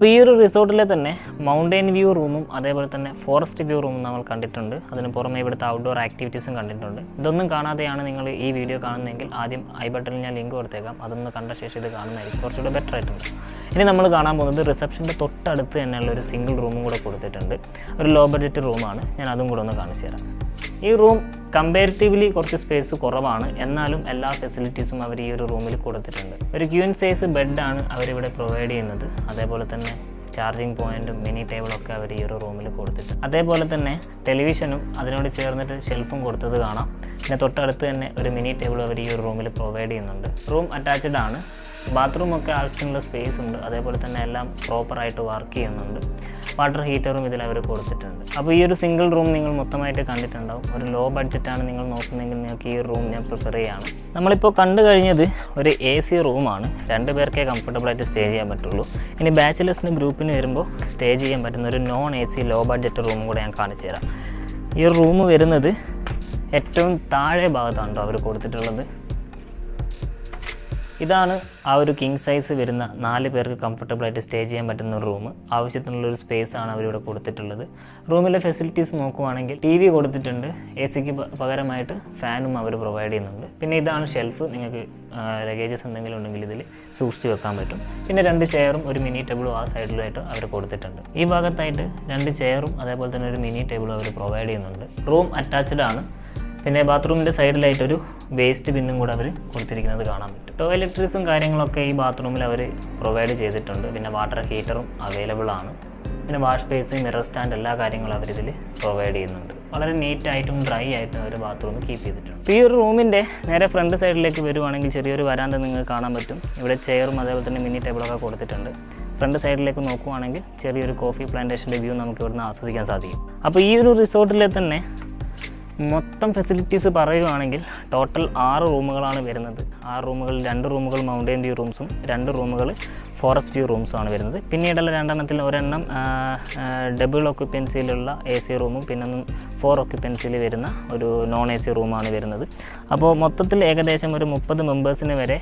അപ്പോൾ ഈ ഒരു റിസോർട്ടിലെ തന്നെ മൗണ്ടൻ വ്യൂ റൂമും അതേപോലെ തന്നെ ഫോറസ്റ്റ് വ്യൂ റൂമും നമ്മൾ കണ്ടിട്ടുണ്ട്. അതിന് പുറമെ ഇവിടുത്തെ ഔട്ട്ഡോർ ആക്ടിവിറ്റീസും കണ്ടിട്ടുണ്ട്. ഇതൊന്നും കാണാതെയാണ് നിങ്ങൾ ഈ വീഡിയോ കാണുന്നതെങ്കിൽ ആദ്യം ഐ ബട്ടണിൽ ഞാൻ ലിങ്ക് കൊടുത്തേക്കാം. അതൊന്ന് കണ്ട ശേഷം ഇത് കാണുന്നതായിരിക്കും കുറച്ചുകൂടെ ബെറ്റർ ആയിട്ടുണ്ട്. ഇനി നമ്മൾ കാണാൻ പോകുന്നത് റിസപ്ഷൻ്റെ തൊട്ടടുത്ത് തന്നെയുള്ള ഒരു സിംഗിൾ റൂമും കൂടെ കൊടുത്തിട്ടുണ്ട്. ഒരു ലോ ബഡ്ജറ്റ് റൂമാണ്. ഞാൻ അതും കൂടെ ഒന്ന് കാണിച്ചു തരാം. ഈ റൂം കമ്പാരിറ്റീവ്ലി കുറച്ച് സ്പേസ് കുറവാണ്, എന്നാലും എല്ലാ ഫെസിലിറ്റീസും അവർ ഈ ഒരു റൂമിൽ കൊടുത്തിട്ടുണ്ട്. ഒരു ക്യൂൻ സൈസ് ബെഡാണ് അവരിവിടെ പ്രൊവൈഡ് ചെയ്യുന്നത്. അതേപോലെ തന്നെ ചാർജിങ് പോയിൻറ്റും മിനി ടേബിളൊക്കെ അവർ ഈ ഒരു റൂമിൽ കൊടുത്തിട്ടുണ്ട്. അതേപോലെ തന്നെ ടെലിവിഷനും അതിനോട് ചേർന്നിട്ട് ഷെൽഫും കൊടുത്തത് കാണാം. പിന്നെ തൊട്ടടുത്ത് തന്നെ ഒരു മിനി ടേബിൾ അവർ ഈ ഒരു റൂമിൽ പ്രൊവൈഡ് ചെയ്യുന്നുണ്ട്. റൂം അറ്റാച്ച്ഡ് ആണ്. ബാത്റൂമൊക്കെ ആവശ്യമുള്ള സ്പേസ് ഉണ്ട്. അതേപോലെ തന്നെ എല്ലാം പ്രോപ്പറായിട്ട് വർക്ക് ചെയ്യുന്നുണ്ട്. വാട്ടർ ഹീറ്ററും ഇതിൽ അവർ കൊടുത്തിട്ടുണ്ട്. അപ്പോൾ ഈ ഒരു സിംഗിൾ റൂം നിങ്ങൾ മൊത്തമായിട്ട് കണ്ടിട്ടുണ്ടാവും. ഒരു ലോ ബഡ്ജറ്റാണ് നിങ്ങൾ നോക്കുന്നതെങ്കിൽ നിങ്ങൾക്ക് ഈ റൂം ഞാൻ പ്രിഫർ ചെയ്യാണ്. നമ്മളിപ്പോൾ കണ്ടു കഴിഞ്ഞത് ഒരു AC റൂമാണ്. 2 പേർക്കേ കംഫർട്ടബിളായിട്ട് സ്റ്റേ ചെയ്യാൻ പറ്റുള്ളൂ. ഇനി ബാച്ചിലേഴ്സിന് ഗ്രൂപ്പിന് വരുമ്പോൾ സ്റ്റേ ചെയ്യാൻ പറ്റുന്ന ഒരു നോൺ AC ലോ ബഡ്ജറ്റ് റൂമും കൂടെ ഞാൻ കാണിച്ചു തരാം. ഈ റൂം വരുന്നത് ഏറ്റവും താഴെ ഭാഗത്താണ് അവർ കൊടുത്തിട്ടുള്ളത്. ഇതാണ് ആ ഒരു കിങ് സൈസ് വരുന്ന 4 പേർക്ക് കംഫർട്ടബിളായിട്ട് സ്റ്റേ ചെയ്യാൻ പറ്റുന്ന ഒരു റൂം. ആവശ്യത്തിനുള്ളൊരു സ്പേസ് ആണ് അവരിവിടെ കൊടുത്തിട്ടുള്ളത്. റൂമിലെ ഫെസിലിറ്റീസ് നോക്കുവാണെങ്കിൽ TV കൊടുത്തിട്ടുണ്ട്. ACക്ക് പകരമായിട്ട് ഫാനും അവർ പ്രൊവൈഡ് ചെയ്യുന്നുണ്ട്. പിന്നെ ഇതാണ് ഷെൽഫ്. നിങ്ങൾക്ക് ലഗേജസ് എന്തെങ്കിലും ഉണ്ടെങ്കിൽ ഇതിൽ സൂക്ഷിച്ച് വെക്കാൻ പറ്റും. പിന്നെ 2 ചെയറും ഒരു മിനി ടേബിളും ആ സൈഡിലായിട്ട് അവർ കൊടുത്തിട്ടുണ്ട്. ഈ ഭാഗത്തായിട്ട് 2 ചെയറും അതേപോലെ തന്നെ ഒരു മിനി ടേബിളും അവർ പ്രൊവൈഡ് ചെയ്യുന്നുണ്ട്. റൂം അറ്റാച്ച്ഡ് ആണ്. പിന്നെ ബാത്റൂമിൻ്റെ സൈഡിലായിട്ടൊരു വേസ്റ്റ് ബിന്നും കൂടെ അവർ കൊടുത്തിരിക്കുന്നത് കാണാൻ പറ്റും. ടോയ്ലറ്ററീസും കാര്യങ്ങളൊക്കെ ഈ ബാത്റൂമിൽ അവർ പ്രൊവൈഡ് ചെയ്തിട്ടുണ്ട്. പിന്നെ വാട്ടർ ഹീറ്ററും അവൈലബിൾ ആണ്. പിന്നെ വാഷ് ബേസ്, മിറർ സ്റ്റാൻഡ് എല്ലാ കാര്യങ്ങളും അവരിതിൽ പ്രൊവൈഡ് ചെയ്യുന്നുണ്ട്. വളരെ നീറ്റായിട്ടും ഡ്രൈ ആയിട്ടും അവർ ബാത്റൂം കീപ്പ് ചെയ്തിട്ടുണ്ട്. അപ്പോൾ ഈ ഒരു റൂമിൻ്റെ നേരെ ഫ്രണ്ട് സൈഡിലേക്ക് വരുവാണെങ്കിൽ ചെറിയൊരു വരാന്ത നിങ്ങൾക്ക് കാണാൻ പറ്റും. ഇവിടെ ചെയറും അതേപോലെ തന്നെ മിനി ടേബിളൊക്കെ കൊടുത്തിട്ടുണ്ട്. ഫ്രണ്ട് സൈഡിലേക്ക് നോക്കുവാണെങ്കിൽ ചെറിയൊരു കോഫി പ്ലാന്റേഷൻ്റെ വ്യൂ നമുക്ക് ഇവിടുന്ന് ആസ്വദിക്കാൻ സാധിക്കും. അപ്പോൾ ഈ ഒരു റിസോർട്ടിലെ തന്നെ മൊത്തം ഫെസിലിറ്റീസ് പറയുകയാണെങ്കിൽ ടോട്ടൽ 6 റൂമുകളാണ് വരുന്നത്. 6 റൂമുകളിൽ 2 റൂമുകൾ മൗണ്ടൻ വ്യൂ റൂംസും 2 റൂമുകൾ ഫോറസ്റ്റ് വ്യൂ റൂംസുമാണ് വരുന്നത്. പിന്നീടുള്ള 2 എണ്ണത്തിൽ ഒരെണ്ണം ഡബിൾ ഓക്യുപ്പൻസിയിലുള്ള AC റൂമും പിന്നെ 4 ഓക്യുപ്പൻസിയിൽ വരുന്ന ഒരു നോൺ AC റൂമാണ് വരുന്നത്. അപ്പോൾ മൊത്തത്തിൽ ഏകദേശം ഒരു 30 മെമ്പേഴ്സിന് വരെ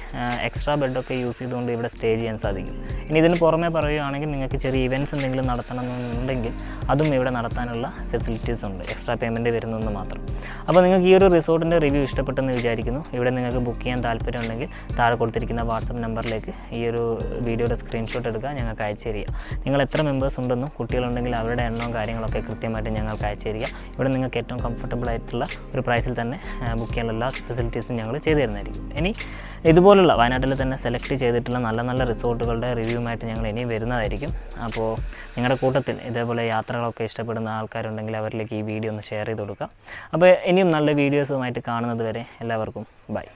എക്സ്ട്രാ ബെഡൊക്കെ യൂസ് ചെയ്തുകൊണ്ട് ഇവിടെ സ്റ്റേ ചെയ്യാൻ സാധിക്കും. ഇനി ഇതിന് പുറമെ പറയുകയാണെങ്കിൽ നിങ്ങൾക്ക് ചെറിയ ഇവൻറ്റ്സ് എന്തെങ്കിലും നടത്തണമെന്നുണ്ടെങ്കിൽ അതും ഇവിടെ നടത്താനുള്ള ഫെസിലിറ്റീസ് ഉണ്ട്. എക്സ്ട്രാ പേയ്മെൻറ്റ് വരുന്നതെന്ന് മാത്രം. അപ്പോൾ നിങ്ങൾക്ക് ഈ ഒരു റിസോർട്ടിൻ്റെ റിവ്യൂ ഇഷ്ടപ്പെട്ടെന്ന് വിചാരിക്കുന്നു. ഇവിടെ നിങ്ങൾക്ക് ബുക്ക് ചെയ്യാൻ താല്പര്യമുണ്ടെങ്കിൽ താഴെ കൊടുത്തിരിക്കുന്ന വാട്സപ്പ് നമ്പറിലേക്ക് ഈ ഒരു വീഡിയോയുടെ സ്ക്രീൻഷോട്ട് എടുക്കുക, ഞങ്ങൾക്ക് അയച്ചു തരിക. നിങ്ങൾ എത്ര മെമ്പേഴ്സ് ഉണ്ടെന്നും കുട്ടികളുണ്ടെങ്കിൽ അവരുടെ എണ്ണവും കാര്യങ്ങളൊക്കെ കൃത്യമായിട്ട് ഞങ്ങൾക്ക് അയച്ചു തരിക. ഇവിടെ നിങ്ങൾക്ക് ഏറ്റവും കംഫർട്ടബിൾ ആയിട്ടുള്ള ഒരു പ്രൈസിൽ തന്നെ ബുക്ക് ചെയ്യാനുള്ള എല്ലാ ഫെസിലിറ്റീസും ഞങ്ങൾ ചെയ്തു തരുന്നതായിരിക്കും. ഇനി ഇതുപോലുള്ള വയനാട്ടിൽ തന്നെ സെലക്ട് ചെയ്തിട്ടുള്ള നല്ല നല്ല റിസോർട്ടുകളുടെ റിവ്യൂമായിട്ട് ഞങ്ങൾ ഇനിയും വരുന്നതായിരിക്കും. അപ്പോൾ നിങ്ങളുടെ കൂട്ടത്തിൽ ഇതേപോലെ യാത്രകളൊക്കെ ഇഷ്ടപ്പെടുന്ന ആൾക്കാരുണ്ടെങ്കിൽ അവരിലേക്ക് ഈ വീഡിയോ ഒന്ന് ഷെയർ ചെയ്ത് കൊടുക്കുക. അപ്പോൾ ഇനിയും നല്ല വീഡിയോസുമായിട്ട് കാണുന്നത് വരെ എല്ലാവർക്കും ബൈ.